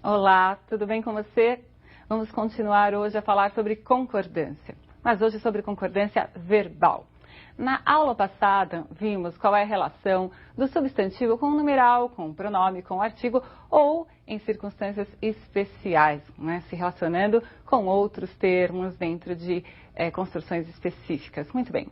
Olá, tudo bem com você? Vamos continuar hoje a falar sobre concordância, mas hoje sobre concordância verbal. Na aula passada, vimos qual é a relação do substantivo com o numeral, com o pronome, com o artigo ou em circunstâncias especiais, né, se relacionando com outros termos dentro de construções específicas. Muito bem.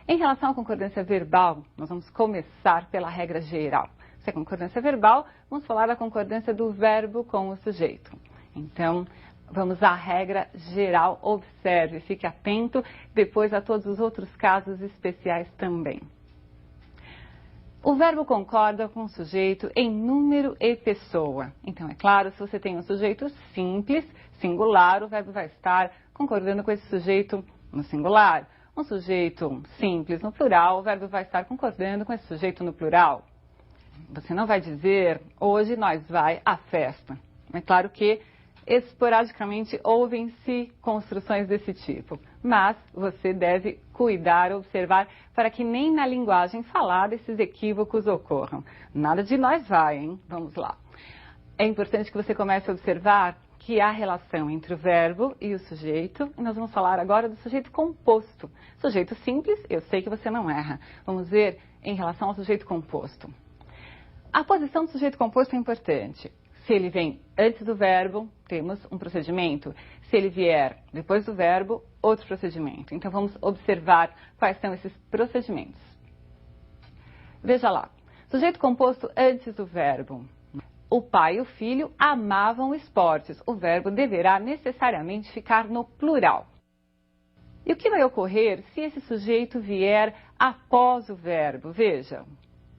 Em relação à concordância verbal, nós vamos começar pela regra geral. Se é concordância verbal, vamos falar da concordância do verbo com o sujeito. Então, vamos à regra geral, observe, fique atento, depois a todos os outros casos especiais também. O verbo concorda com o sujeito em número e pessoa. Então, é claro, se você tem um sujeito simples, singular, o verbo vai estar concordando com esse sujeito no singular. Um sujeito simples no plural, o verbo vai estar concordando com esse sujeito no plural. Você não vai dizer, hoje nós vai à festa. É claro que esporadicamente ouvem-se construções desse tipo, mas você deve cuidar, observar, para que nem na linguagem falada esses equívocos ocorram. Nada de nós vai, hein? Vamos lá. É importante que você comece a observar que há relação entre o verbo e o sujeito, e nós vamos falar agora do sujeito composto. Sujeito simples, eu sei que você não erra. Vamos ver em relação ao sujeito composto. A posição do sujeito composto é importante. Se ele vem antes do verbo, temos um procedimento. Se ele vier depois do verbo, outro procedimento. Então, vamos observar quais são esses procedimentos. Veja lá. Sujeito composto antes do verbo. O pai e o filho amavam esportes. O verbo deverá necessariamente ficar no plural. E o que vai ocorrer se esse sujeito vier após o verbo? Veja.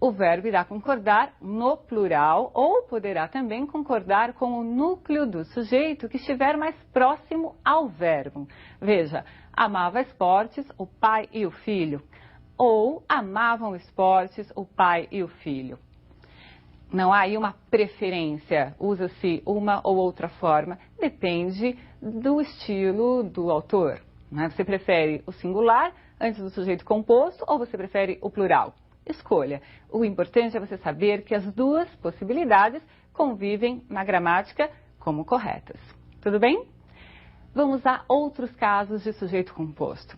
O verbo irá concordar no plural ou poderá também concordar com o núcleo do sujeito que estiver mais próximo ao verbo. Veja, amava esportes, o pai e o filho. Ou amavam esportes, o pai e o filho. Não há aí uma preferência, usa-se uma ou outra forma, depende do estilo do autor. Né? Você prefere o singular antes do sujeito composto ou você prefere o plural? Escolha. O importante é você saber que as duas possibilidades convivem na gramática como corretas. Tudo bem? Vamos a outros casos de sujeito composto.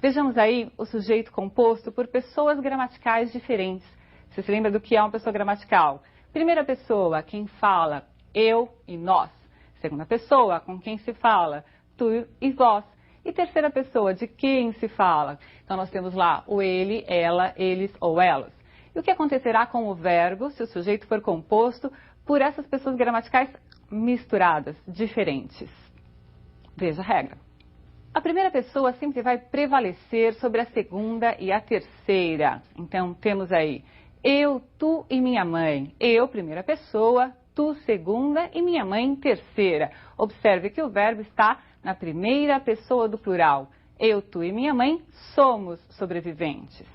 Vejamos aí o sujeito composto por pessoas gramaticais diferentes. Você se lembra do que é uma pessoa gramatical? Primeira pessoa, quem fala, eu e nós. Segunda pessoa, com quem se fala, tu e vós. E terceira pessoa, de quem se fala? Então, nós temos lá o ele, ela, eles ou elas. E o que acontecerá com o verbo se o sujeito for composto por essas pessoas gramaticais misturadas, diferentes? Veja a regra. A primeira pessoa sempre vai prevalecer sobre a segunda e a terceira. Então, temos aí eu, tu e minha mãe. Eu, primeira pessoa, tu, segunda e minha mãe, terceira. Observe que o verbo está na primeira pessoa do plural. Eu, tu e minha mãe somos sobreviventes.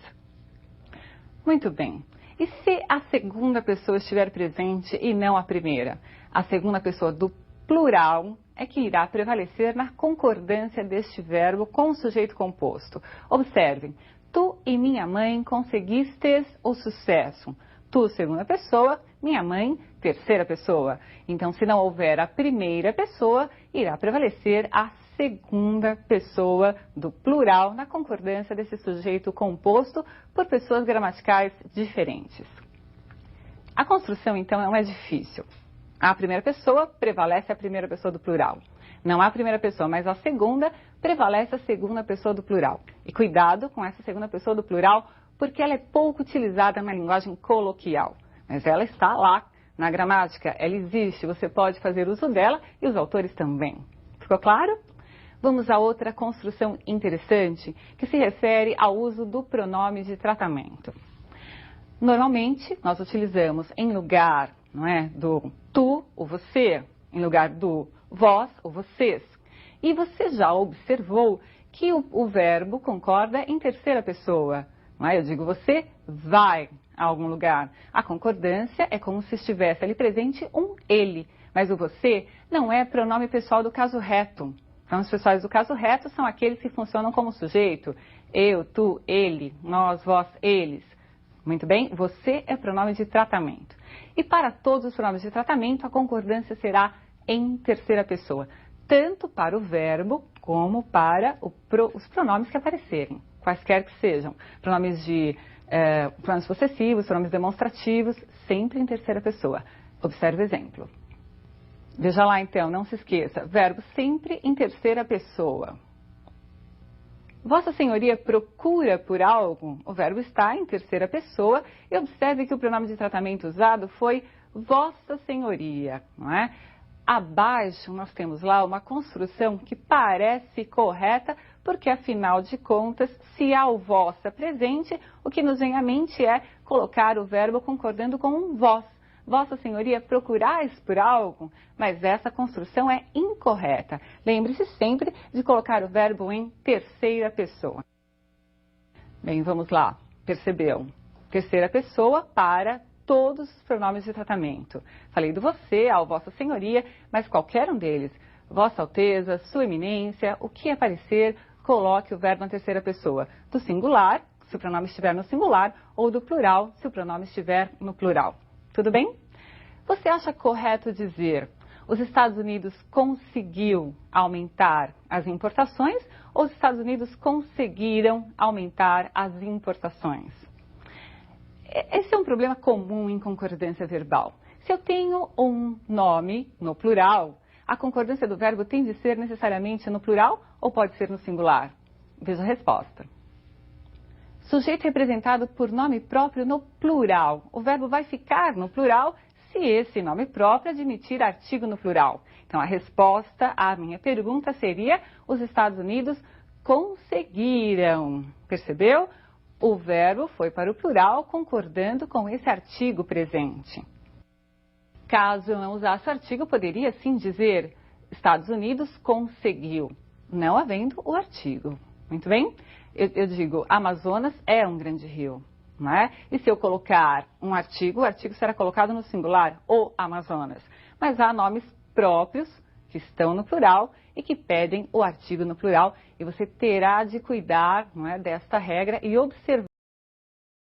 Muito bem. E se a segunda pessoa estiver presente e não a primeira? A segunda pessoa do plural é que irá prevalecer na concordância deste verbo com o sujeito composto. Observem. Tu e minha mãe conseguistes o sucesso. Tu, segunda pessoa, minha mãe, terceira pessoa. Então, se não houver a primeira pessoa, irá prevalecer a segunda pessoa do plural na concordância desse sujeito composto por pessoas gramaticais diferentes. A construção, então, não é difícil. A primeira pessoa prevalece a primeira pessoa do plural. Não há a primeira pessoa, mas a segunda prevalece a segunda pessoa do plural. E cuidado com essa segunda pessoa do plural, porque ela é pouco utilizada na linguagem coloquial. Mas ela está lá na gramática, ela existe, você pode fazer uso dela e os autores também. Ficou claro? Vamos a outra construção interessante que se refere ao uso do pronome de tratamento. Normalmente, nós utilizamos em lugar, não é, do tu, o você, em lugar do vós, o vocês. E você já observou que o verbo concorda em terceira pessoa. Não é? Eu digo você vai a algum lugar. A concordância é como se estivesse ali presente um ele. Mas o você não é pronome pessoal do caso reto. Então, os pessoais do caso reto são aqueles que funcionam como sujeito. Eu, tu, ele, nós, vós, eles. Muito bem? Você é pronome de tratamento. E para todos os pronomes de tratamento, a concordância será em terceira pessoa, tanto para o verbo como para os pronomes que aparecerem, quaisquer que sejam. Pronomes pronomes possessivos, pronomes demonstrativos, sempre em terceira pessoa. Observe o exemplo. Veja lá então, não se esqueça, verbo sempre em terceira pessoa. Vossa Senhoria procura por algo? O verbo está em terceira pessoa e observe que o pronome de tratamento usado foi Vossa Senhoria, não é? Abaixo nós temos lá uma construção que parece correta, porque afinal de contas, se há o vossa presente, o que nos vem à mente é colocar o verbo concordando com um vós. Vossa Senhoria, procurais por algo? Mas essa construção é incorreta. Lembre-se sempre de colocar o verbo em terceira pessoa. Bem, vamos lá. Percebeu? Terceira pessoa para todos os pronomes de tratamento. Falei do você, ao Vossa Senhoria, mas qualquer um deles. Vossa Alteza, Sua Eminência, o que aparecer, coloque o verbo na terceira pessoa. Do singular, se o pronome estiver no singular, ou do plural, se o pronome estiver no plural. Tudo bem? Você acha correto dizer os Estados Unidos conseguiu aumentar as importações ou os Estados Unidos conseguiram aumentar as importações? Esse é um problema comum em concordância verbal. Se eu tenho um nome no plural, a concordância do verbo tem de ser necessariamente no plural ou pode ser no singular? Veja a resposta. Sujeito representado por nome próprio no plural. O verbo vai ficar no plural se esse nome próprio admitir artigo no plural. Então, a resposta à minha pergunta seria: os Estados Unidos conseguiram. Percebeu? O verbo foi para o plural concordando com esse artigo presente. Caso eu não usasse o artigo, eu poderia sim dizer Estados Unidos conseguiu, não havendo o artigo. Muito bem? Eu digo, Amazonas é um grande rio, não é? E se eu colocar um artigo, o artigo será colocado no singular, o Amazonas. Mas há nomes próprios que estão no plural e que pedem o artigo no plural. E você terá de cuidar, não é, desta regra e observar